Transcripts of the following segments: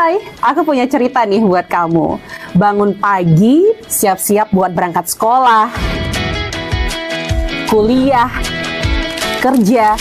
Hai, aku punya cerita nih buat kamu. Bangun pagi, siap-siap buat berangkat sekolah, kuliah, kerja.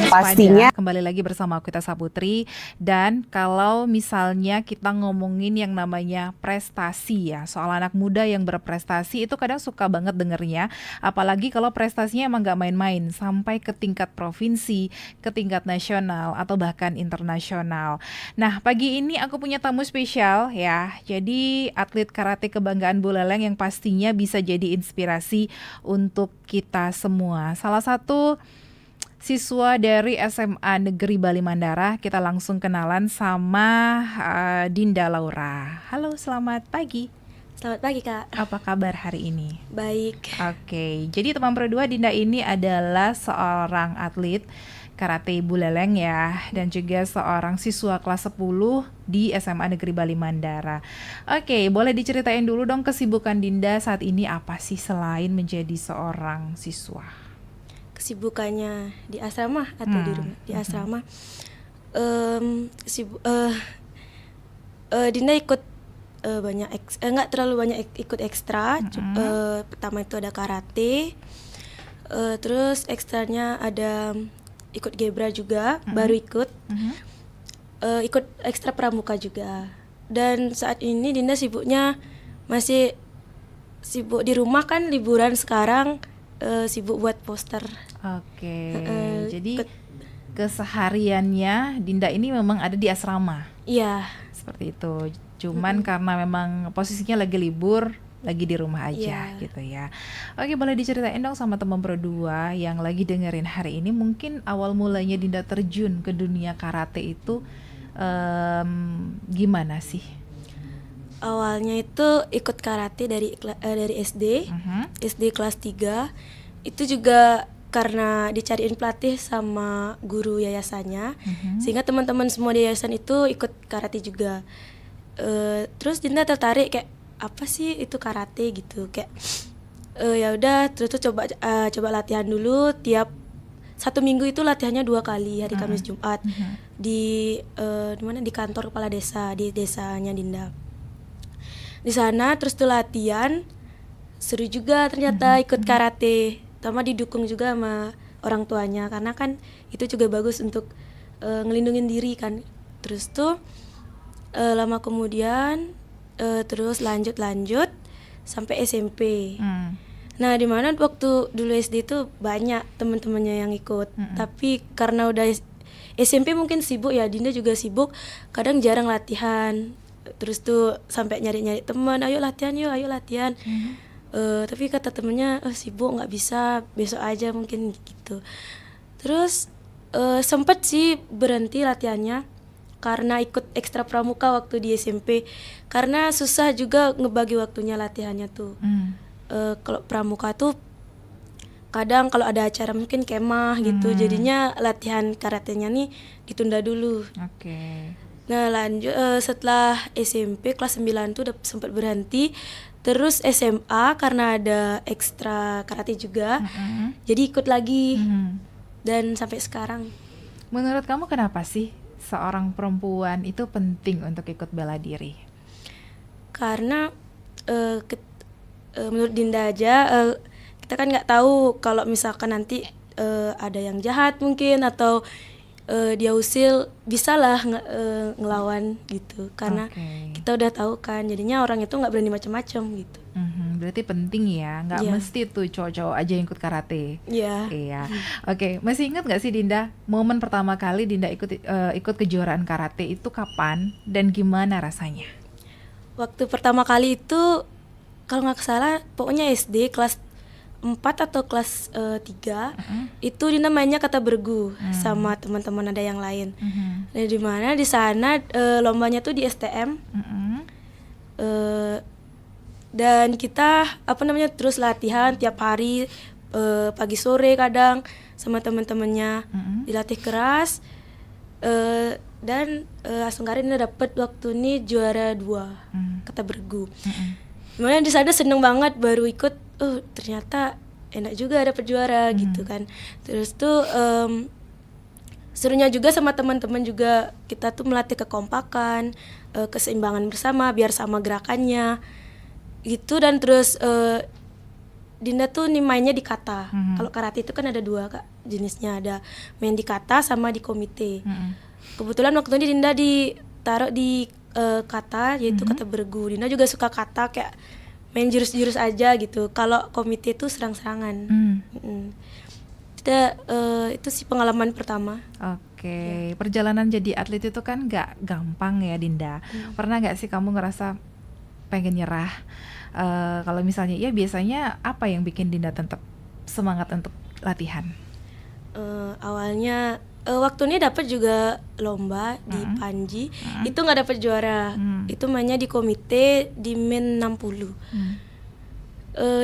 Pastinya kembali lagi bersama aku Tessa Saputri. Dan kalau misalnya kita ngomongin yang namanya prestasi ya, soal anak muda yang berprestasi itu kadang suka banget dengernya. Apalagi kalau prestasinya emang gak main-main, sampai ke tingkat provinsi, ke tingkat nasional, atau bahkan internasional. Nah, pagi ini aku punya tamu spesial ya. Jadi atlet karate kebanggaan Buleleng yang pastinya bisa jadi inspirasi untuk kita semua. Salah satu siswa dari SMA Negeri Bali Mandara. Kita langsung kenalan sama Dinda Laura. Halo, selamat pagi. Selamat pagi, Kak. Apa kabar hari ini? Baik. Oke, jadi teman berdua, Dinda ini adalah seorang atlet karate Buleleng ya, dan juga seorang siswa kelas 10 di SMA Negeri Bali Mandara. Oke, boleh diceritain dulu dong kesibukan Dinda saat ini apa sih selain menjadi seorang siswa? Kesibukannya di asrama atau di rumah? Di asrama. Dinda ikut banyak nggak terlalu banyak ikut ekstra. Pertama itu ada karate. Terus ekstranya ada ikut gebra juga, baru ikut. Ikut ekstra pramuka juga. Dan saat ini Dinda sibuknya masih sibuk di rumah, kan liburan sekarang, sibuk buat poster. Oke, jadi kesehariannya Dinda ini memang ada di asrama. Iya. Seperti itu. Cuman karena memang posisinya lagi libur, lagi di rumah aja gitu ya. Oke, boleh diceritain dong sama teman berdua yang lagi dengerin hari ini, mungkin awal mulanya Dinda terjun ke dunia karate itu gimana sih? Awalnya itu ikut karate dari SD, SD kelas 3. Itu juga karena dicariin pelatih sama guru yayasannya, sehingga teman-teman semua di yayasan itu ikut karate juga. Terus Dinda tertarik, kayak apa sih itu karate gitu, kayak ya udah, terus tuh coba latihan dulu. Tiap 1 minggu itu latihannya 2 kali, hari Kamis Jumat, di mana, di kantor kepala desa di desanya Dinda. Di sana terus tuh latihan, seru juga ternyata ikut karate, sama didukung juga sama orang tuanya, karena kan itu juga bagus untuk ngelindungin diri kan. Terus tuh lama kemudian terus lanjut sampai SMP. Nah, di mana waktu dulu SD itu banyak teman-temannya yang ikut, tapi karena udah SMP mungkin sibuk ya, Dinda juga sibuk, kadang jarang latihan. Terus tuh sampai nyari-nyari teman, ayo latihan yuk, ayo latihan. Tapi kata temennya, sibuk nggak bisa, besok aja mungkin gitu. Terus sempet sih berhenti latihannya karena ikut ekstra pramuka waktu di SMP, karena susah juga ngebagi waktunya latihannya tuh. Kalau pramuka tuh kadang kalau ada acara mungkin kemah gitu, jadinya latihan karatenya nih ditunda dulu. Oke. Nah, lanjut setelah SMP kelas 9 tuh udah sempat berhenti. Terus SMA karena ada ekstra karate juga, jadi ikut lagi. Dan sampai sekarang. Menurut kamu kenapa sih seorang perempuan itu penting untuk ikut bela diri? Karena menurut Dinda aja, kita kan nggak tahu kalau misalkan nanti ada yang jahat mungkin, atau dia usil, bisalah ngelawan gitu, karena kita udah tahu kan, jadinya orang itu nggak berani macam-macam gitu. Berarti penting ya, nggak mesti tuh cowok-cowok aja yang ikut karate. Iya. Oke, masih ingat nggak sih Dinda momen pertama kali Dinda ikut kejuaraan karate itu kapan dan gimana rasanya? Waktu pertama kali itu kalau nggak salah pokoknya SD kelas 4 atau kelas 3, itu Dinda mainnya kata bergu sama teman-teman ada yang lain. Nah, di mana di sana lombanya tuh di STM. Dan kita terus latihan tiap hari, pagi sore kadang sama teman-temannya, dilatih keras. Dan langsung kali Dinda dapet waktu ini juara 2 kata bergu. Dimana di sana seneng banget, baru ikut, ternyata enak juga dapet juara gitu kan. Terus tuh serunya juga sama teman-teman juga, kita tuh melatih kekompakan, keseimbangan bersama biar sama gerakannya gitu. Dan terus Dinda tuh nih mainnya di kata. Kalau karate itu kan ada 2 Kak jenisnya, ada main di kata sama di komite. Kebetulan waktu ini Dinda ditaruh di kata, yaitu kata bergu. Dinda juga suka kata, kayak main jurus-jurus aja gitu. Kalau komite itu serang-serangan. Itu sih pengalaman pertama. Oke, perjalanan jadi atlet itu kan nggak gampang ya Dinda. Pernah nggak sih kamu ngerasa pengen nyerah? Kalau misalnya ya biasanya apa yang bikin Dinda tetap semangat untuk latihan? Awalnya waktu ini dapat juga lomba di Panji, itu nggak dapat juara. Itu mainnya di komite di men 60.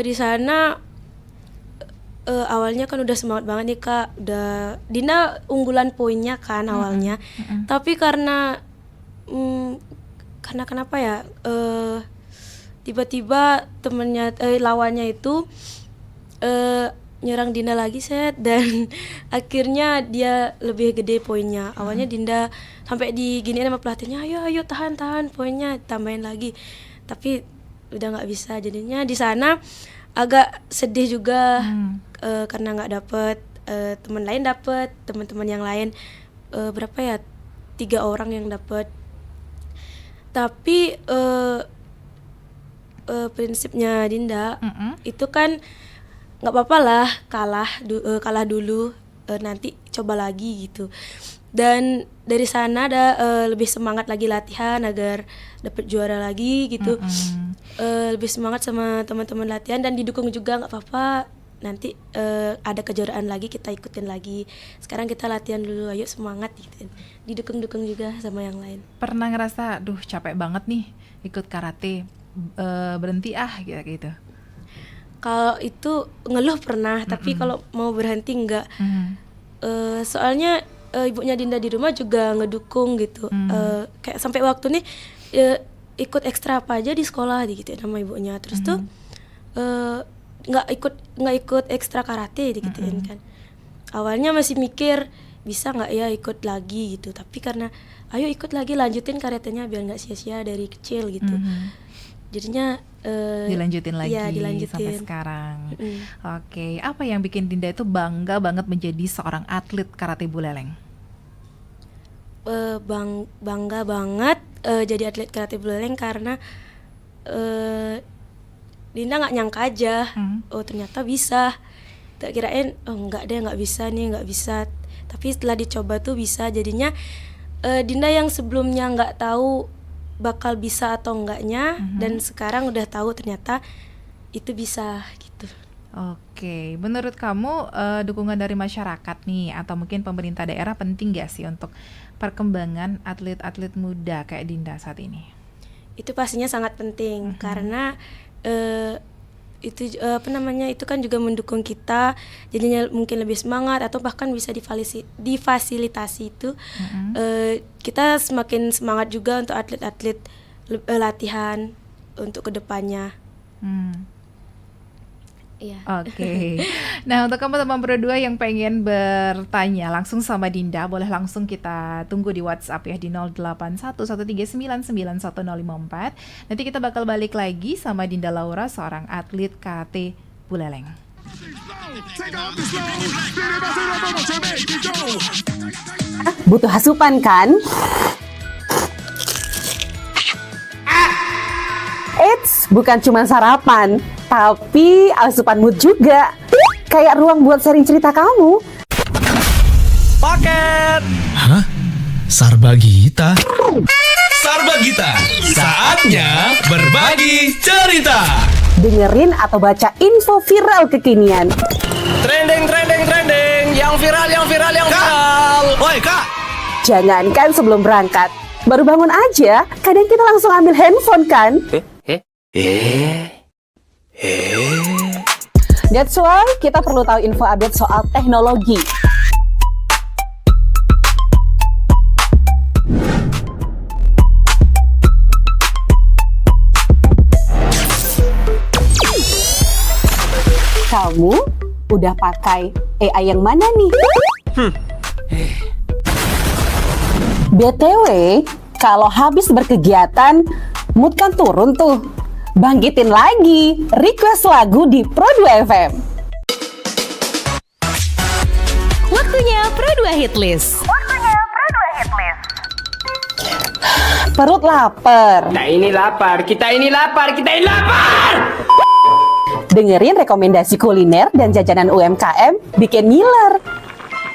Di sana awalnya kan udah semangat banget nih Kak, udah Dinda unggulan poinnya kan awalnya. Tapi karena kenapa ya, tiba-tiba temennya lawannya itu nyerang Dinda lagi set, dan akhirnya dia lebih gede poinnya. Awalnya Dinda sampai diginiin sama pelatihnya, ayo tahan poinnya, tambahin lagi. Tapi udah nggak bisa, jadinya di sana agak sedih juga karena nggak dapet. Teman lain dapet, teman-teman yang lain berapa ya, 3 orang yang dapet. Tapi prinsipnya Dinda itu kan nggak apa-apa lah kalah dulu, nanti coba lagi gitu. Dan dari sana ada lebih semangat lagi latihan agar dapat juara lagi gitu. Lebih semangat sama teman-teman latihan, dan didukung juga, nggak apa-apa, nanti ada kejuaraan lagi kita ikutin lagi. Sekarang kita latihan dulu, ayo semangat gitu. Didukung-dukung juga sama yang lain. Pernah ngerasa, duh capek banget nih ikut karate, berhenti gitu? Kalau itu ngeluh pernah, tapi kalau mau berhenti enggak. Soalnya ibunya Dinda di rumah juga ngedukung gitu. Kayak sampai waktu nih ikut ekstra apa aja di sekolah gitu sama ibunya. Terus tuh nggak ikut ekstra karate digituin kan. Awalnya masih mikir bisa nggak ya ikut lagi gitu, tapi karena ayo ikut lagi, lanjutin karatenya biar nggak sia-sia dari kecil gitu. Jadinya dilanjutin lagi ya, sampai sekarang. Oke, apa yang bikin Dinda itu bangga banget menjadi seorang atlet karate buleleng? Bangga banget jadi atlet karate buleleng karena Dinda nggak nyangka aja, oh ternyata bisa. Tak kirain, oh nggak bisa. Tapi setelah dicoba tuh bisa. Jadinya Dinda yang sebelumnya nggak tahu bakal bisa atau enggaknya, dan sekarang udah tahu ternyata itu bisa gitu. Oke, menurut kamu dukungan dari masyarakat nih atau mungkin pemerintah daerah penting gak sih untuk perkembangan atlet-atlet muda kayak Dinda saat ini? Itu pastinya sangat penting karena itu itu kan juga mendukung kita, jadinya mungkin lebih semangat atau bahkan bisa difasilitasi itu. Kita semakin semangat juga untuk atlet-atlet latihan untuk kedepannya. Iya. Oke. Nah, untuk teman-teman berdua yang pengen bertanya langsung sama Dinda, boleh langsung kita tunggu di WhatsApp ya di 0811399154. Nanti kita bakal balik lagi sama Dinda Laura, seorang atlet karate buleleng. Butuh asupan kan? Eits, bukan cuma sarapan, tapi asupan mood juga. Kayak ruang buat sharing cerita kamu. Paket! Hah? Sarbagita? Sarbagita, saatnya berbagi cerita. Dengerin atau baca info viral kekinian. Trending, yang viral. Woi kak! Jangankan sebelum berangkat, baru bangun aja, kadang kita langsung ambil handphone kan? That's why kita perlu tahu info update soal teknologi. Kamu udah pakai AI yang mana nih? BTW, kalau habis berkegiatan, mood kan turun tuh. Bangkitin lagi, request lagu di Pro 2 FM. Waktunya Pro 2 Hitlist. Perut lapar. Kita ini lapar, kita ini lapar, kita ini lapar! Dengerin rekomendasi kuliner dan jajanan UMKM bikin ngiler.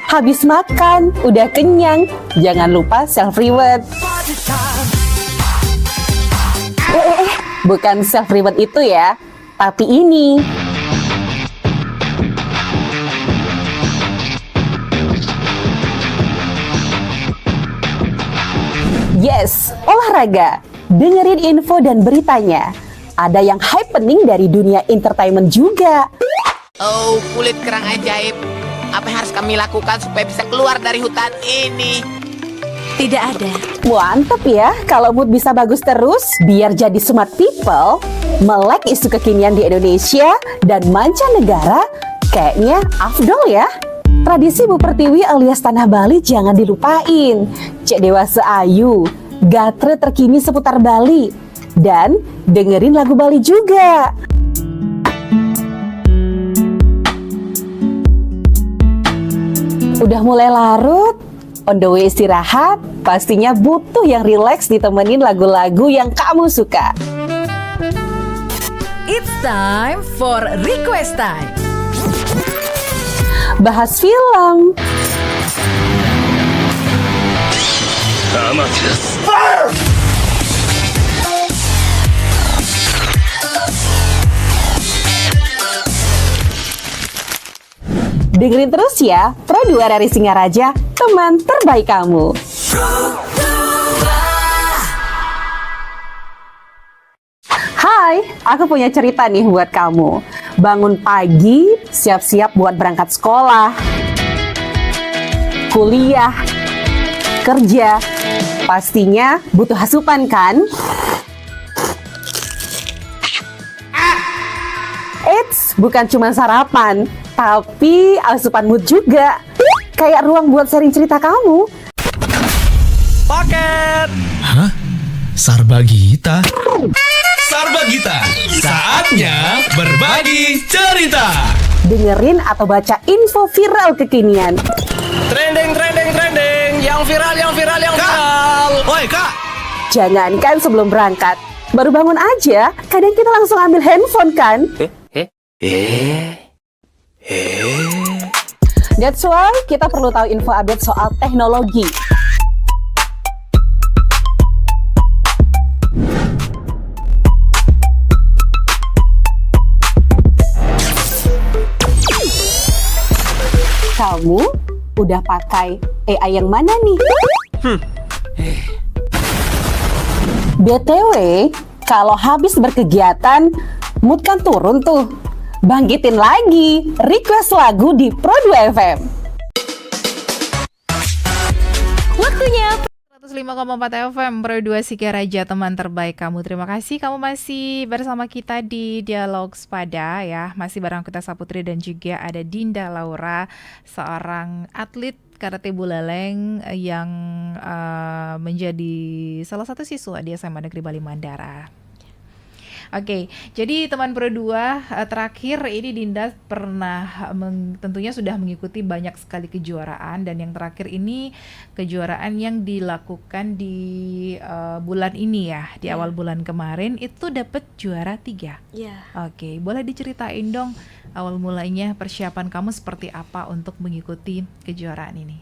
Habis makan, udah kenyang, jangan lupa self-reward. Bukan self-reward itu ya, tapi ini. Yes, olahraga. Dengerin info dan beritanya. Ada yang happening dari dunia entertainment juga. Oh, kulit kerang ajaib. Apa yang harus kami lakukan supaya bisa keluar dari hutan ini? Tidak ada. Mantep ya, kalau mood bisa bagus terus, biar jadi smart people, melek isu kekinian di Indonesia dan mancanegara, kayaknya afdol ya. Tradisi Bu Pertiwi alias Tanah Bali jangan dilupain. Cek Dewasa Ayu, gatre terkini seputar Bali, dan dengerin lagu Bali juga. Udah mulai larut, on the way istirahat, pastinya butuh yang rileks ditemenin lagu-lagu yang kamu suka. It's time for Request Time. Bahas film, dengerin terus ya, Pro 2 dari Singaraja, teman terbaik kamu. Hai, aku punya cerita nih buat kamu. Bangun pagi, siap-siap buat berangkat sekolah, kuliah, kerja. Pastinya butuh asupan kan? Eits, bukan cuma sarapan, tapi asupan mood juga. Kayak ruang buat sharing cerita kamu. Paket Hah? Sarbagita? Sarbagita, saatnya berbagi cerita. Dengerin atau baca info viral kekinian. Trending, trending, trending. Yang viral, yang viral, yang viral. Woi kak, Jangankan sebelum berangkat, baru bangun aja, kadang kita langsung ambil handphone kan? That's why kita perlu tahu info update soal teknologi. Kamu udah pakai AI yang mana nih? BTW, kalau habis berkegiatan, mood kan turun tuh. Bangkitin lagi, request lagu di Pro 2 FM. Waktunya 105,4 FM Pro 2 Singaraja, teman terbaik kamu. Terima kasih kamu masih bersama kita di Dialog Sepada ya. Masih bareng kita Saputri dan juga ada Dinda Laura, seorang atlet karate buleleng yang menjadi salah satu siswa di SMA Negeri Bali Mandara. Oke, jadi teman Pro 2, terakhir ini Dinda pernah tentunya sudah mengikuti banyak sekali kejuaraan, dan yang terakhir ini kejuaraan yang dilakukan di bulan ini ya, di awal bulan kemarin itu dapat juara 3. Iya. Oke, boleh diceritain dong awal mulanya persiapan kamu seperti apa untuk mengikuti kejuaraan ini?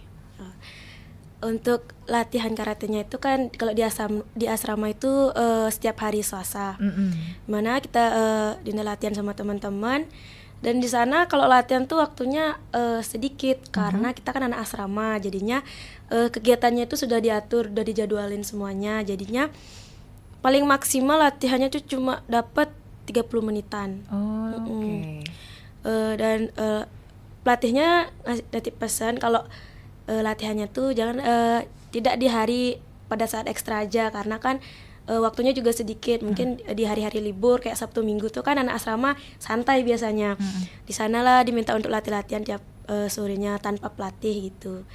Untuk latihan karatenya itu kan kalau di asrama itu setiap hari Selasa. Mana kita Dinda latihan sama teman-teman, dan di sana kalau latihan tuh waktunya sedikit karena kita kan anak asrama, jadinya kegiatannya itu sudah diatur, sudah dijadwalin semuanya, jadinya paling maksimal latihannya tuh cuma dapat 30 menitan. Oke. Dan pelatihnya ngasih pesan kalau latihannya tuh jangan tidak di hari pada saat ekstra aja, karena kan waktunya juga sedikit. Mungkin di hari-hari libur kayak Sabtu Minggu tuh kan anak asrama santai biasanya. Di sanalah diminta untuk latihan tiap sorenya tanpa pelatih gitu.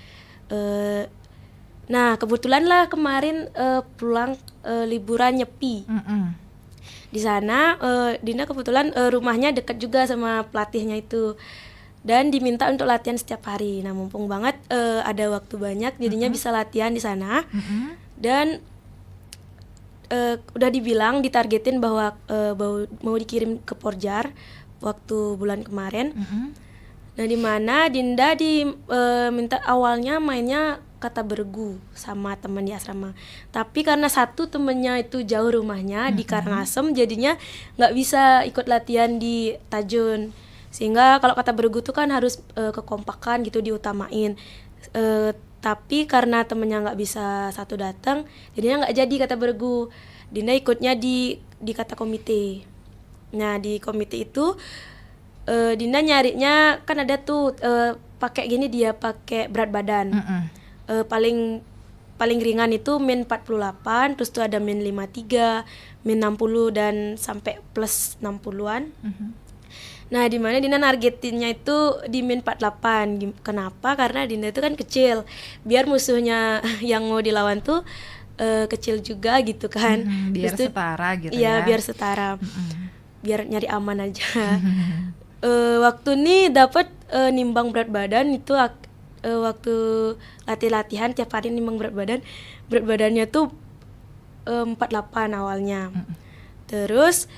Nah, kebetulan lah kemarin pulang liburan nyepi. Di sana Dinda kebetulan rumahnya dekat juga sama pelatihnya itu. Dan diminta untuk latihan setiap hari. Nah, mumpung banget ada waktu banyak, jadinya bisa latihan di sana. Dan udah dibilang, ditargetin bahwa mau dikirim ke Porjar waktu bulan kemarin. Nah, di mana Dinda minta awalnya mainnya kata bergu sama teman di asrama. Tapi karena satu temennya itu jauh rumahnya di Karangasem, jadinya nggak bisa ikut latihan di Tajun. Sehingga kalau kata bergu tuh kan harus kekompakan gitu, diutamain. Tapi karena temennya nggak bisa satu datang, jadinya nggak jadi kata bergu. Dinda ikutnya di kata komite. Nah, di komite itu Dinda nyarinya kan ada tuh pakai gini, dia pakai berat badan. Paling ringan itu min 48, terus tuh ada min 53, min 60 dan sampai plus 60-an. Nah, di mana Dinda nargetinnya itu di min 48. Kenapa? Karena Dinda itu kan kecil. Biar musuhnya yang mau dilawan tuh kecil juga gitu kan. Biar Terus setara gitu iya, ya. biar setara. Biar nyari aman aja. Waktu nih dapat nimbang berat badan itu waktu latihan tiap hari nimbang berat badan. Berat badannya tuh 48 awalnya. Terus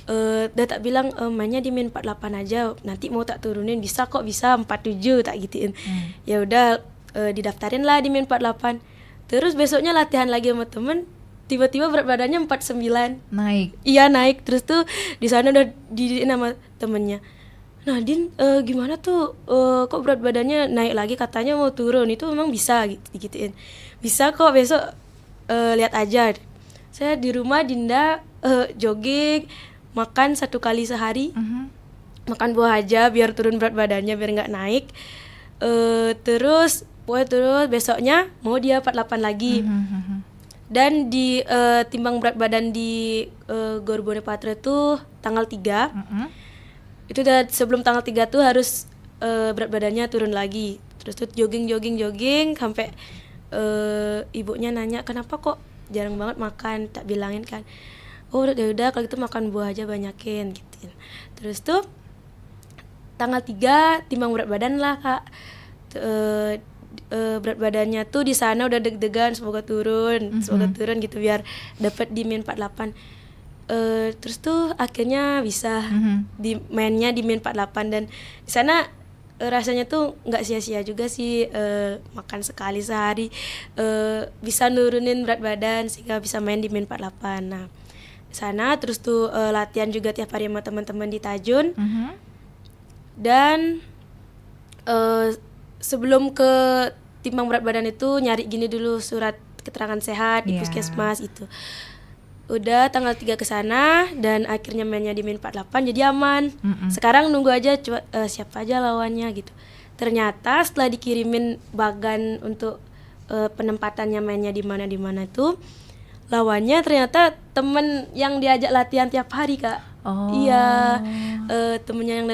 udah tak bilang mainnya di min 48 aja, nanti mau tak turunin, bisa kok, bisa 47 tak gituin. Ya udah didaftarin lah di min 48. Terus besoknya latihan lagi sama temen, tiba-tiba berat badannya 49. Naik. Iya, naik. Terus tuh di sana udah didiin sama temennya. Nah, Din, gimana tuh kok berat badannya naik lagi, katanya mau turun, itu memang bisa gituin. Bisa kok, besok lihat aja. Saya di rumah Dinda jogging, makan 1 kali sehari, makan buah aja biar turun berat badannya, biar nggak naik. Terus besoknya mau dia 48 lagi. Dan di timbang berat badan di Gor Bonepatre tuh tanggal 3. Itu udah sebelum tanggal 3 tuh harus berat badannya turun lagi. Terus tuh jogging sampai ibunya nanya, kenapa kok jarang banget makan, tak bilangin kan. Oh, udah kalau gitu makan buah aja banyakin gitu. Terus tuh tanggal 3 timbang berat badan lah, Kak. Berat badannya tuh di sana udah deg-degan, semoga turun gitu biar dapat di min 48. Terus tuh akhirnya bisa mainnya di min 48, dan di sana rasanya tuh nggak sia-sia juga sih, makan sekali sehari bisa nurunin berat badan sehingga bisa main di min 48. Nah, di sana terus tuh latihan juga tiap hari sama teman-teman di Tajun. Dan sebelum ke timbang berat badan itu nyari gini dulu, surat keterangan sehat di puskesmas itu. Udah tanggal 3 ke sana dan akhirnya mainnya di min 48, jadi aman. Sekarang nunggu aja siapa aja lawannya gitu. Ternyata setelah dikirimin bagan untuk penempatannya mainnya di mana itu, lawannya ternyata temen yang diajak latihan tiap hari, Kak. Iya, temennya yang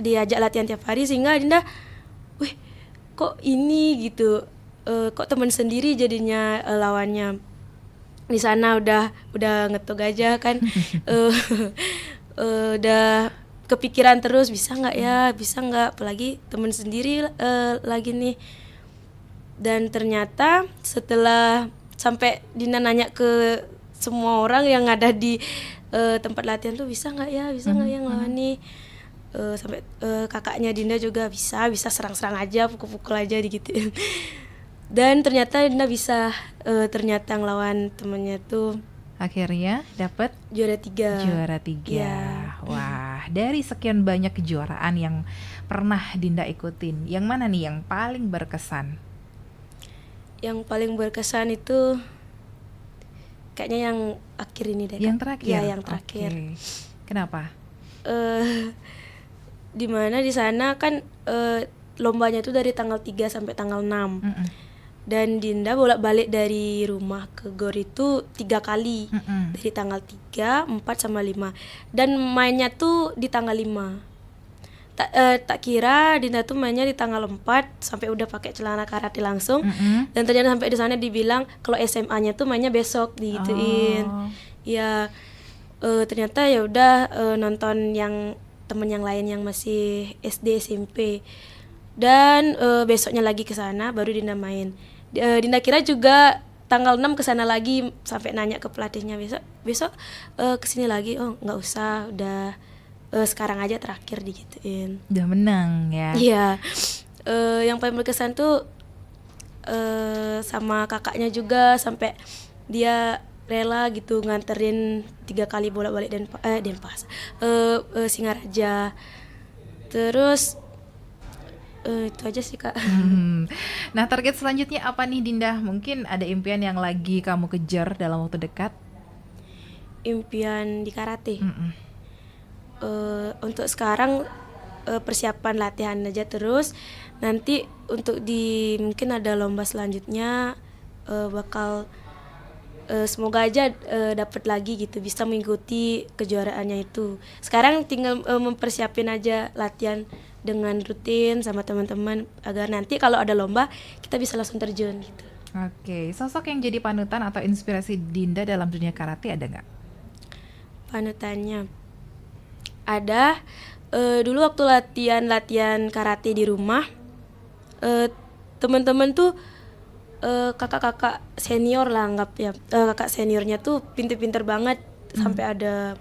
diajak latihan tiap hari, sehingga Dinda, wih, kok ini gitu, kok temen sendiri jadinya lawannya. Di sana udah ngetog aja kan. Udah kepikiran terus, bisa nggak, apalagi temen sendiri lagi nih. Dan ternyata setelah sampai Dinda nanya ke semua orang yang ada di tempat latihan tuh, bisa nggak ya ngelawan nih. Sampai kakaknya Dinda juga bisa serang-serang aja, pukul-pukul aja digituin. Dan ternyata Dinda bisa, ternyata ngelawan temennya tuh Akhirnya dapat juara 3. Yeah. Wah, dari sekian banyak kejuaraan yang pernah Dinda ikutin, yang mana nih yang paling berkesan? Yang paling berkesan itu kayaknya yang akhir ini deh. Yang terakhir? Ya, yang terakhir. Okay. Kenapa? Di mana di sana kan lombanya tuh dari tanggal 3 sampai tanggal 6. Dan Dinda bolak-balik dari rumah ke Gor itu 3 kali. Dari tanggal 3, 4 sama 5. Dan mainnya tuh di tanggal 5. tak kira Dinda tuh mainnya di tanggal 4 sampai udah pakai celana karate langsung. Dan ternyata sampai di sana dibilang kalau SMA-nya tuh mainnya besok digituin. Ya ternyata ya udah nonton yang temen yang lain yang masih SD SMP. Dan besoknya lagi ke sana baru Dinda main. Dinda kira juga tanggal 6 ke sana lagi, sampai nanya ke pelatihnya besok kesini lagi. Oh nggak usah, udah sekarang aja terakhir digituin. Udah menang ya. Iya. Yang paling berkesan tuh sama kakaknya juga, sampai dia rela gitu nganterin 3 kali bolak-balik Denpas Singaraja. Terus itu aja sih Kak. Nah, target selanjutnya apa nih Dinda? Mungkin ada impian yang lagi kamu kejar dalam waktu dekat? Impian di karate. Untuk sekarang persiapan latihan aja terus. Nanti untuk mungkin ada lomba selanjutnya bakal semoga aja dapat lagi gitu, bisa mengikuti kejuaraannya itu. Sekarang tinggal mempersiapin aja latihan dengan rutin sama teman-teman agar nanti kalau ada lomba kita bisa langsung terjun gitu. Oke, sosok yang jadi panutan atau inspirasi Dinda dalam dunia karate ada nggak? Panutannya ada. Dulu waktu latihan karate di rumah, teman-teman tuh kakak-kakak senior lah anggap ya, kakak seniornya tuh pinter-pinter banget, sampai ada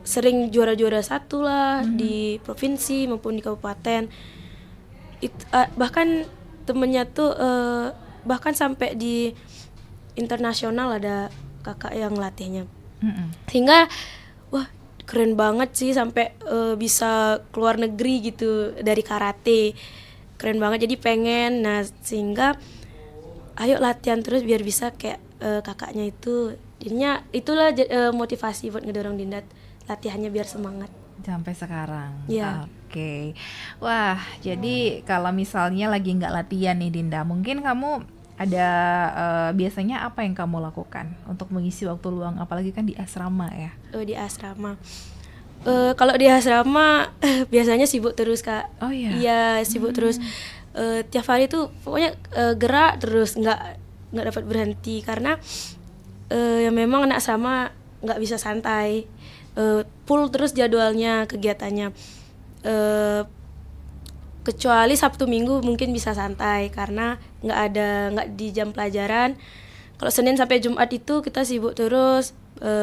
sering juara-juara 1 lah di provinsi maupun di kabupaten. Bahkan temennya tuh bahkan sampai di internasional ada kakak yang latihnya. Sehingga wah keren banget sih, sampai bisa keluar negeri gitu dari karate. Keren banget, jadi pengen. Nah sehingga ayo latihan terus biar bisa kayak kakaknya itu. Jadinya itulah motivasi buat ngedorong Dinda latihannya biar semangat. Sampai sekarang. Iya. Oke. Wah, jadi kalau misalnya lagi nggak latihan nih Dinda, mungkin kamu ada biasanya apa yang kamu lakukan untuk mengisi waktu luang, apalagi kan di asrama ya? Di asrama. Kalau di asrama biasanya sibuk terus Kak. Oh iya. Iya, sibuk terus. Tiap hari tuh pokoknya gerak terus, nggak dapat berhenti karena ya memang anak asrama nggak bisa santai. Full terus jadwalnya, kegiatannya. Kecuali Sabtu Minggu mungkin bisa santai karena nggak di jam pelajaran. Kalau Senin sampai Jumat itu kita sibuk terus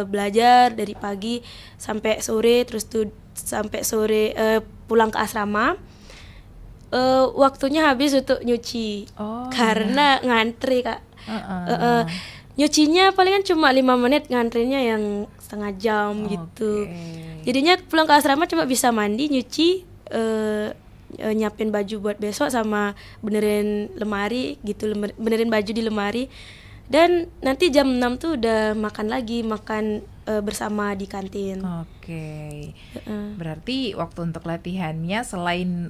belajar dari pagi sampai sore, terus tuh sampai sore pulang ke asrama. Waktunya habis untuk nyuci karena ngantri Kak. Nyucinya palingan cuma 5 menit, ngantrinya yang setengah jam gitu. Jadinya pulang ke asrama cuma bisa mandi, nyuci, nyiapin baju buat besok sama benerin lemari gitu, benerin baju di lemari. Dan nanti jam 6 tuh udah makan bersama di kantin. Oke. Berarti waktu untuk latihannya selain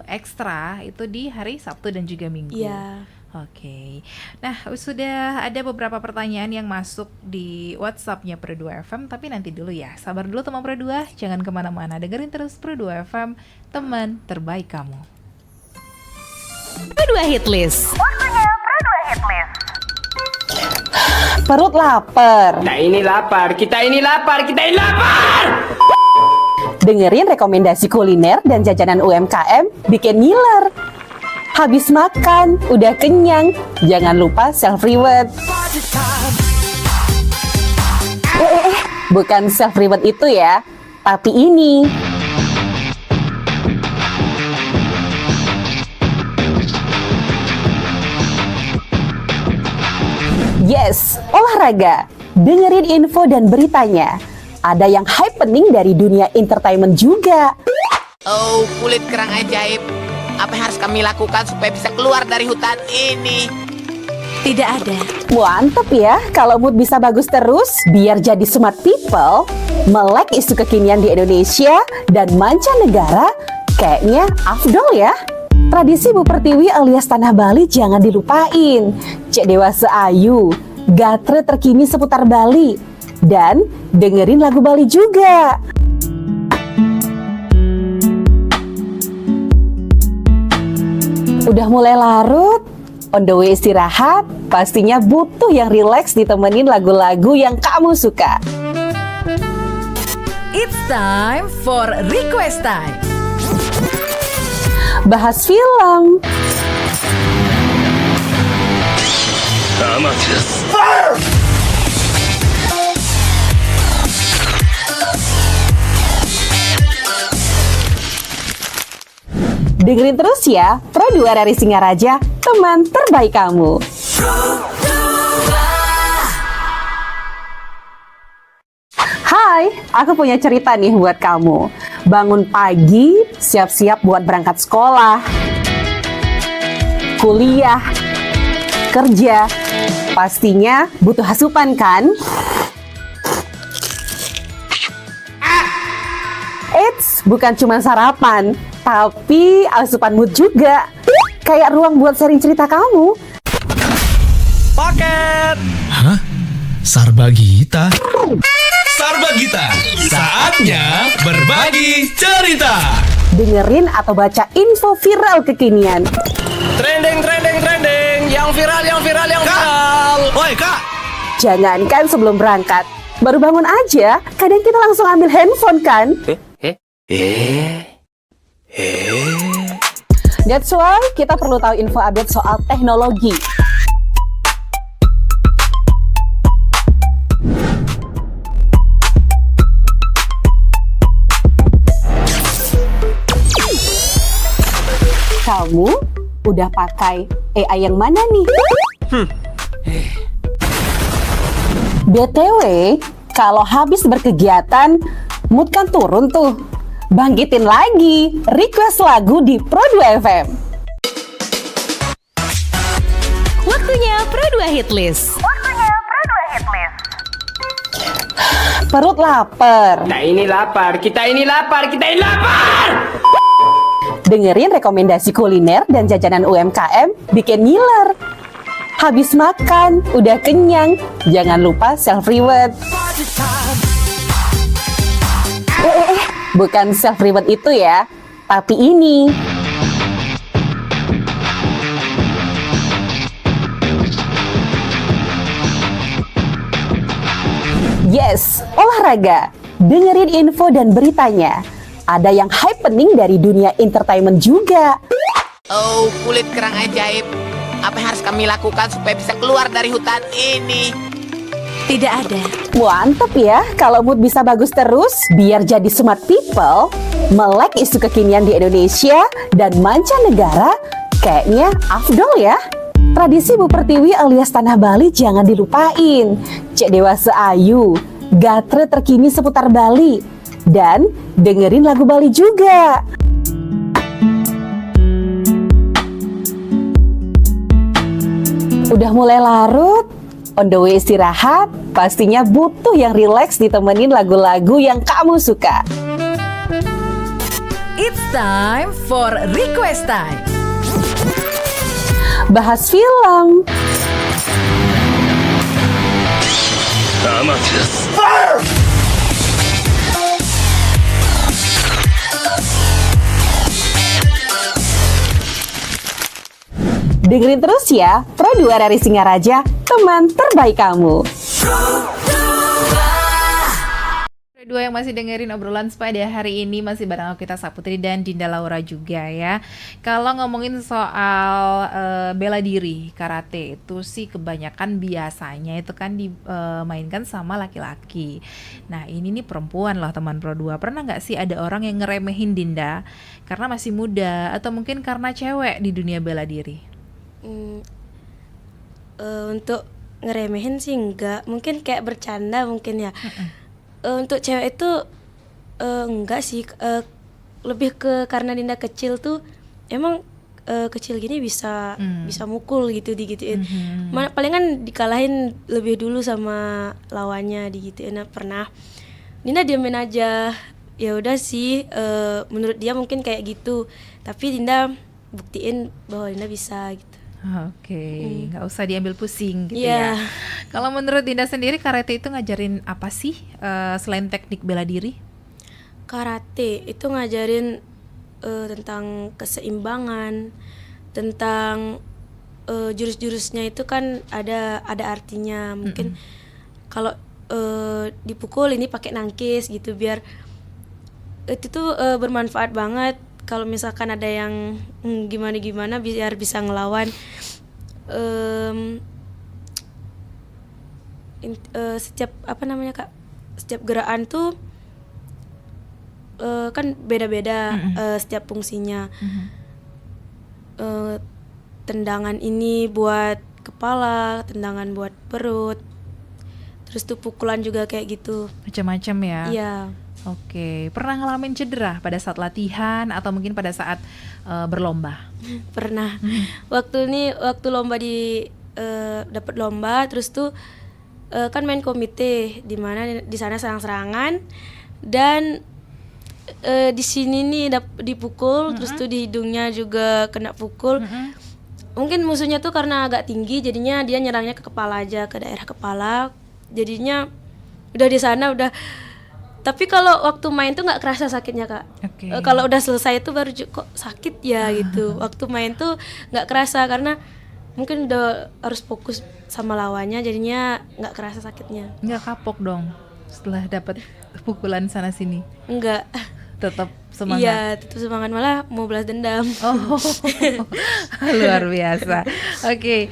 ekstra itu di hari Sabtu dan juga Minggu. Iya. Oke. Nah, sudah ada beberapa pertanyaan yang masuk di WhatsApp-nya Pro 2 FM, tapi nanti dulu ya. Sabar dulu teman Pro 2, jangan kemana-mana. Dengerin terus Pro 2 FM, teman terbaik kamu. Pro 2 Hit List. Waktunya Pro 2 Hit List. Perut lapar. Kita ini lapar, kita ini lapar, kita ini lapar! Dengerin rekomendasi kuliner dan jajanan UMKM bikin ngiler. Habis makan, udah kenyang, jangan lupa self-reward. Bukan self-reward itu ya, tapi ini. Yes, olahraga. Dengerin info dan beritanya. Ada yang happening dari dunia entertainment juga. Oh, kulit kerang ajaib. Apa yang harus kami lakukan supaya bisa keluar dari hutan ini? Tidak ada. Mantep ya, kalau mood bisa bagus terus, biar jadi smart people, melek isu kekinian di Indonesia dan mancanegara, kayaknya afdol ya. Tradisi Bu Pertiwi alias Tanah Bali jangan dilupain. Cek Dewasa Ayu, gatre terkini seputar Bali, dan dengerin lagu Bali juga. Udah mulai larut, on the way istirahat, pastinya butuh yang rileks ditemenin lagu-lagu yang kamu suka. It's time for request time. Bahas film, dengerin terus ya, Pro 2 dari Singaraja, teman terbaik kamu. Hai, aku punya cerita nih buat kamu. Bangun pagi, siap-siap buat berangkat sekolah, kuliah, kerja. Pastinya butuh asupan kan? Eits, bukan cuma sarapan, tapi asupan mood juga. Kayak ruang buat sharing cerita kamu. Paket. Hah? Sarbagita? Sarbagita, saatnya berbagi cerita. Dengerin atau baca info viral kekinian. Trending, trending, trending. Yang viral, yang viral, yang viral. Woi kak, Jangankan sebelum berangkat, baru bangun aja, kadang kita langsung ambil handphone kan? That's why kita perlu tahu info update soal teknologi. Kamu udah pakai AI yang mana nih? BTW, kalau habis berkegiatan, mood kan turun tuh. Bangkitin lagi, request lagu di Pro 2 FM. Waktunya Pro 2 Hit List. Perut lapar. Kita ini lapar, kita ini lapar, kita ini lapar. Dengerin rekomendasi kuliner dan jajanan UMKM bikin ngiler. Habis makan, udah kenyang, jangan lupa self-reward. Bukan self-reward itu ya, tapi ini. Yes, olahraga. Dengerin info dan beritanya. Ada yang happening dari dunia entertainment juga. Oh, kulit kerang ajaib. Apa yang harus kami lakukan supaya bisa keluar dari hutan ini? Tidak ada. Mantep ya, kalau mood bisa bagus terus, biar jadi smart people, melek isu kekinian di Indonesia dan mancanegara, kayaknya afdol ya. Tradisi Bu Pertiwi alias Tanah Bali jangan dilupain. Cek Dewasa Ayu, gatre terkini seputar Bali. Dan dengerin lagu Bali juga. Udah mulai larut, on the way istirahat, pastinya butuh yang rileks ditemenin lagu-lagu yang kamu suka. It's time for request time. Bahas film, dengerin terus ya, Pro 2 dari Singaraja, teman terbaik kamu. Dua yang masih dengerin obrolan pada hari ini masih bareng aku, Kita Saputri dan Dinda Laura juga ya. Kalau ngomongin soal bela diri karate itu sih kebanyakan biasanya itu kan dimainkan sama laki-laki. Nah ini nih perempuan loh teman Pro 2. Pernah nggak sih ada orang yang ngeremehin Dinda karena masih muda atau mungkin karena cewek di dunia bela diri? Untuk ngeremehin sih enggak, mungkin kayak bercanda mungkin ya. Untuk cewek itu enggak sih, lebih ke karena Dinda kecil tuh emang kecil gini bisa mukul gitu digituin. Paling kan dikalahin lebih dulu sama lawannya digituin. Pernah Dinda diamin aja, ya udah sih, menurut dia mungkin kayak gitu, tapi Dinda buktiin bahwa Dinda bisa gitu. Oke, nggak usah diambil pusing gitu Iya. ya. Kalau menurut Dinda sendiri karate itu ngajarin apa sih selain teknik bela diri? Karate itu ngajarin tentang keseimbangan, tentang jurus-jurusnya itu kan ada artinya. Mungkin kalau dipukul ini pakai nangkis gitu, biar itu tuh bermanfaat banget kalau misalkan ada yang gimana-gimana biar bisa ngelawan. Setiap setiap gerakan tuh kan beda-beda setiap fungsinya. Tendangan ini buat kepala, tendangan buat perut, terus tuh pukulan juga kayak gitu. Macam-macam ya. Iya. Oke, pernah ngalamin cedera pada saat latihan atau mungkin pada saat berlomba? Pernah. Waktu lomba dapat lomba, terus tuh kan main komite di mana di sana serang-serangan, dan di sini nih dipukul, terus tuh di hidungnya juga kena pukul. Mungkin musuhnya tuh karena agak tinggi, jadinya dia nyerangnya ke kepala aja, ke daerah kepala. Jadinya udah di sana udah. Tapi kalau waktu main tuh nggak kerasa sakitnya, Kak. Oke. Kalau udah selesai tuh baru kok sakit ya gitu. Waktu main tuh nggak kerasa karena mungkin udah harus fokus sama lawannya, jadinya nggak kerasa sakitnya. Nggak kapok dong setelah dapat pukulan sana sini? Enggak. Tetap semangat? Iya, tetap semangat, malah mau balas dendam. Oh, luar biasa. Oke,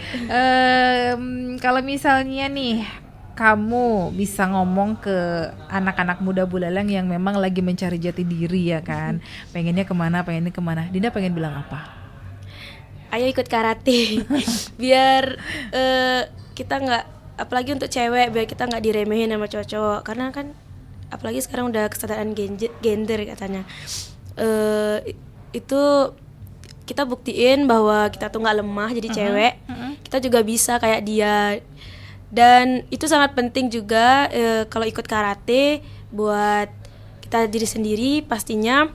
kalau misalnya nih kamu bisa ngomong ke anak-anak muda Buleleng yang memang lagi mencari jati diri ya kan, pengennya kemana, Dinda pengen bilang apa? Ayo ikut karate, biar kita nggak, apalagi untuk cewek, biar kita nggak diremehin sama cowok, karena kan apalagi sekarang udah kesetaraan gender katanya. Itu kita buktiin bahwa kita tuh nggak lemah jadi cewek, kita juga bisa kayak dia. Dan itu sangat penting juga kalau ikut karate buat kita diri sendiri pastinya,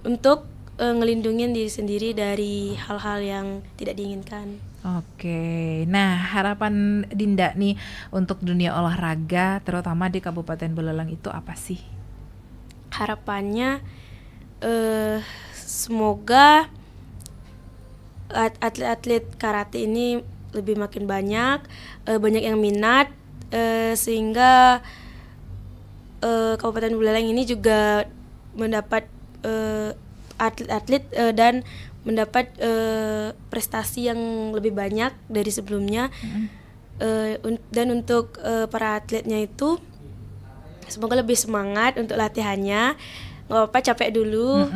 untuk ngelindungin diri sendiri dari hal-hal yang tidak diinginkan. Oke, nah harapan Dinda nih untuk dunia olahraga terutama di Kabupaten Buleleng itu apa sih? Harapannya semoga atlet-atlet karate ini lebih makin banyak yang minat, sehingga Kabupaten Buleleng ini juga mendapat atlet-atlet dan mendapat prestasi yang lebih banyak dari sebelumnya. Dan untuk para atletnya itu semoga lebih semangat untuk latihannya. Nggak apa-apa capek dulu,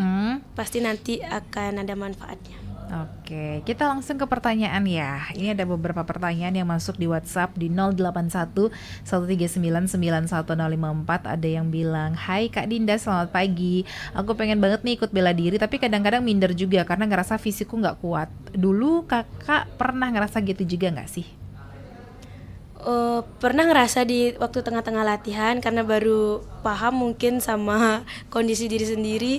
pasti nanti akan ada manfaatnya. Oke, kita langsung ke pertanyaan ya. Ini ada beberapa pertanyaan yang masuk di WhatsApp di 081 139 91054. Ada yang bilang, "Hai Kak Dinda, selamat pagi. Aku pengen banget nih ikut bela diri, tapi kadang-kadang minder juga karena ngerasa fisikku nggak kuat. Dulu kakak pernah ngerasa gitu juga nggak sih?" Pernah ngerasa di waktu tengah-tengah latihan, karena baru paham mungkin sama kondisi diri sendiri.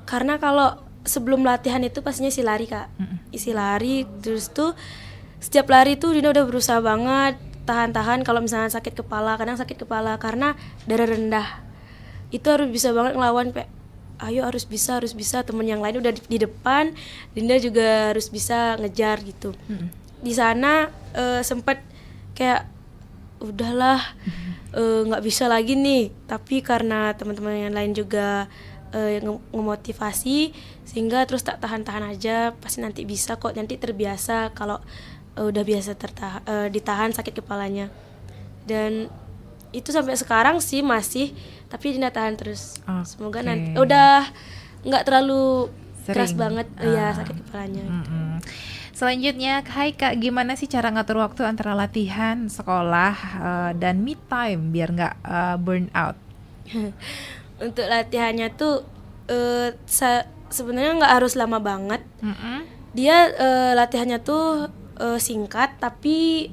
Karena kalau sebelum latihan itu pastinya isi lari, Kak. Isi lari, terus tuh setiap lari tuh Dina udah berusaha banget tahan-tahan kalau misalnya sakit kepala, kadang sakit kepala karena darah rendah. Itu harus bisa banget ngelawan, ayo harus bisa, temen yang lain udah di depan, Dinda juga harus bisa ngejar gitu. Di sana sempat kayak udahlah, nggak bisa lagi nih, tapi karena teman-teman yang lain juga ngemotivasi, sehingga terus tak tahan-tahan aja, pasti nanti bisa kok, nanti terbiasa kalau udah biasa ditahan sakit kepalanya. Dan itu sampai sekarang sih masih, tapi Dinda tahan terus. Semoga nanti udah nggak terlalu keras banget ya sakit kepalanya. Selanjutnya, hai Kak, gimana sih cara ngatur waktu antara latihan, sekolah, dan me time biar nggak burn out? Untuk latihannya tuh sebenarnya nggak harus lama banget. Dia latihannya tuh singkat, tapi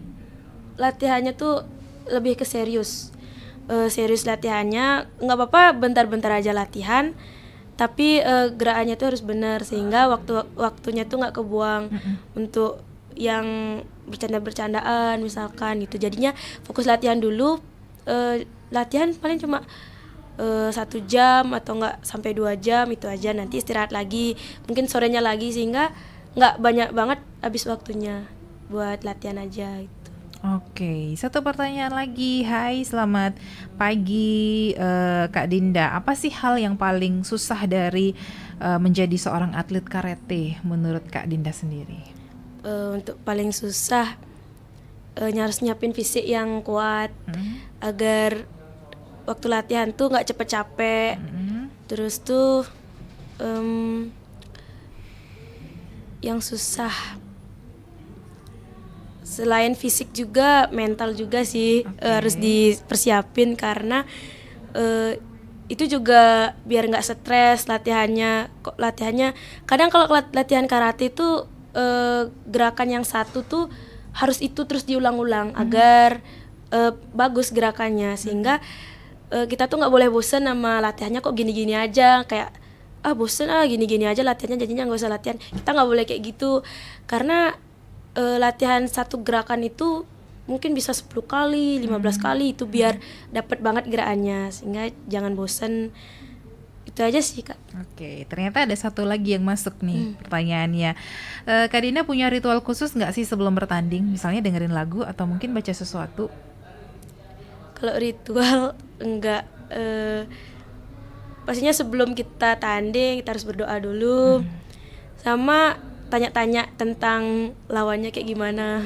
latihannya tuh lebih ke serius. Serius latihannya, nggak apa-apa bentar-bentar aja latihan, tapi gerakannya tuh harus benar, sehingga waktunya tuh nggak kebuang untuk yang bercanda-bercandaan misalkan gitu. Jadinya fokus latihan dulu. Latihan paling cuma 1 jam atau enggak sampai 2 jam itu aja, nanti istirahat lagi, mungkin sorenya lagi, sehingga nggak banyak banget habis waktunya buat latihan aja gitu. Oke, satu pertanyaan lagi. Hai, selamat pagi Kak Dinda. Apa sih hal yang paling susah dari menjadi seorang atlet karate menurut Kak Dinda sendiri? Untuk paling susah harus nyiapin fisik yang kuat agar waktu latihan tuh nggak cepet capek. Terus tuh yang susah selain fisik juga mental juga sih. Harus dipersiapin karena itu juga biar nggak stres latihannya. Kadang kalau latihan karate itu gerakan yang satu tuh harus itu terus diulang-ulang agar bagus gerakannya, sehingga kita tuh nggak boleh bosen sama latihannya, kok gini-gini aja, kayak bosen gini-gini aja latihannya, jadinya nggak usah latihan. Kita nggak boleh kayak gitu, karena latihan satu gerakan itu mungkin bisa 10 kali, 15 kali, itu biar dapat banget gerakannya, sehingga jangan bosen. Itu aja sih, Kak. Oke, ternyata ada satu lagi yang masuk nih pertanyaannya. Kak Dinda punya ritual khusus nggak sih sebelum bertanding? Misalnya dengerin lagu atau mungkin baca sesuatu? Kalau ritual enggak, pastinya sebelum kita tanding kita harus berdoa dulu, sama tanya-tanya tentang lawannya kayak gimana.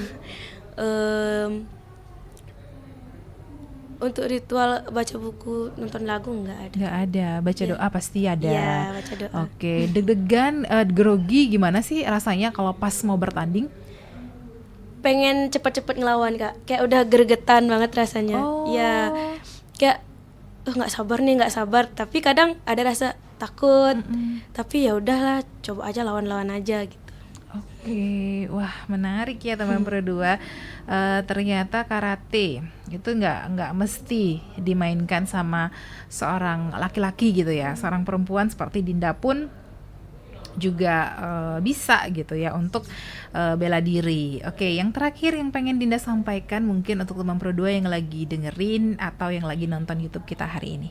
Untuk ritual baca buku, nonton lagu enggak ada. Nggak ada, baca doa pasti ada. Iya, baca doa. Oke, deg-degan, grogi gimana sih rasanya kalau pas mau bertanding? Pengen cepet-cepet ngelawan, Kak. Kayak udah gregetan banget rasanya. Ya, kayak nggak sabar. Tapi kadang ada rasa takut. Tapi ya udahlah, coba aja lawan aja gitu. Oke, wah menarik ya teman berdua. Ternyata karate itu nggak mesti dimainkan sama seorang laki-laki gitu ya. Seorang perempuan seperti Dinda pun juga bisa gitu ya untuk bela diri. Oke, yang terakhir yang pengen Dinda sampaikan mungkin untuk teman berdua yang lagi dengerin atau yang lagi nonton YouTube kita hari ini.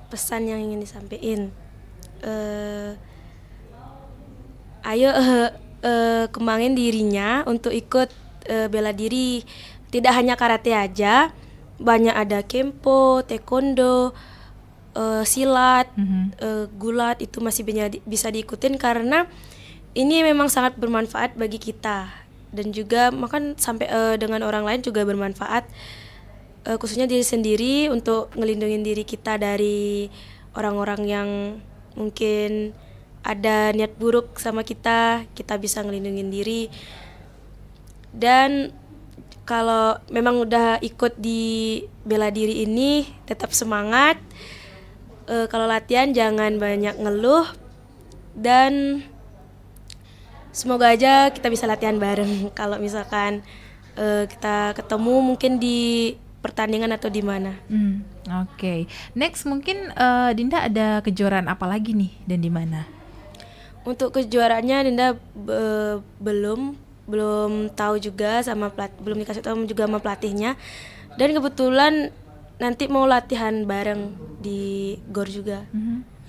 Pesan yang ingin disampaikan, ayo kembangin dirinya untuk ikut bela diri. Tidak hanya karate aja, banyak ada kempo, taekwondo, silat, gulat, itu masih bisa diikutin karena ini memang sangat bermanfaat bagi kita, dan juga makan sampai dengan orang lain juga bermanfaat, khususnya diri sendiri untuk ngelindungin diri kita dari orang-orang yang mungkin ada niat buruk sama kita bisa ngelindungin diri. Dan kalau memang udah ikut di bela diri ini, tetap semangat. Kalau latihan jangan banyak ngeluh, dan semoga aja kita bisa latihan bareng kalau misalkan kita ketemu mungkin di pertandingan atau di mana. Oke. Next mungkin Dinda ada kejuaraan apa lagi nih dan di mana? Untuk kejuaraannya Dinda belum tahu juga, sama belum dikasih tahu juga sama pelatihnya. Dan kebetulan nanti mau latihan bareng di GOR juga.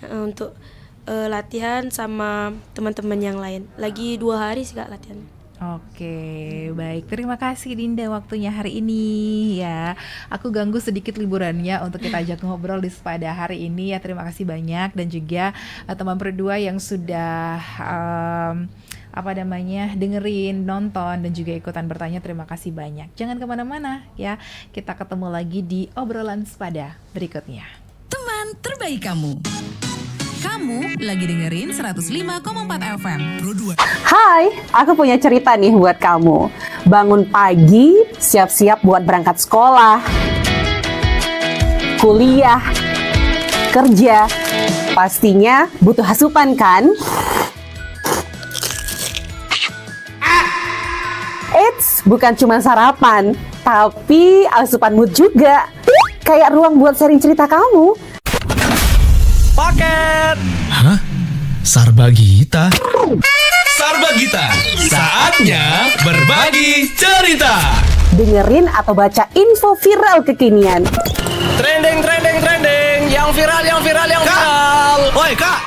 Untuk latihan sama teman-teman yang lain. Lagi 2 hari sih, Kak, latihan. Oke, baik. Terima kasih Dinda waktunya hari ini ya. Aku ganggu sedikit liburannya untuk kita ajak ngobrol di pada hari ini ya. Terima kasih banyak, dan juga teman berdua yang sudah dengerin, nonton, dan juga ikutan bertanya. Terima kasih banyak. Jangan kemana-mana ya. Kita ketemu lagi di obrolan sepada berikutnya. Teman terbaik kamu. Kamu lagi dengerin 105,4 FM. Hai, aku punya cerita nih buat kamu. Bangun pagi, siap-siap buat berangkat sekolah, kuliah, kerja. Pastinya butuh asupan kan? Eits, bukan cuma sarapan, tapi asupan mood juga. Kayak ruang buat sharing cerita kamu. Paket. Hah? Sarbagita? Sarbagita, saatnya berbagi cerita. Dengerin atau baca info viral kekinian. Trending, trending, trending. Yang viral, yang viral, yang viral. Woi kak,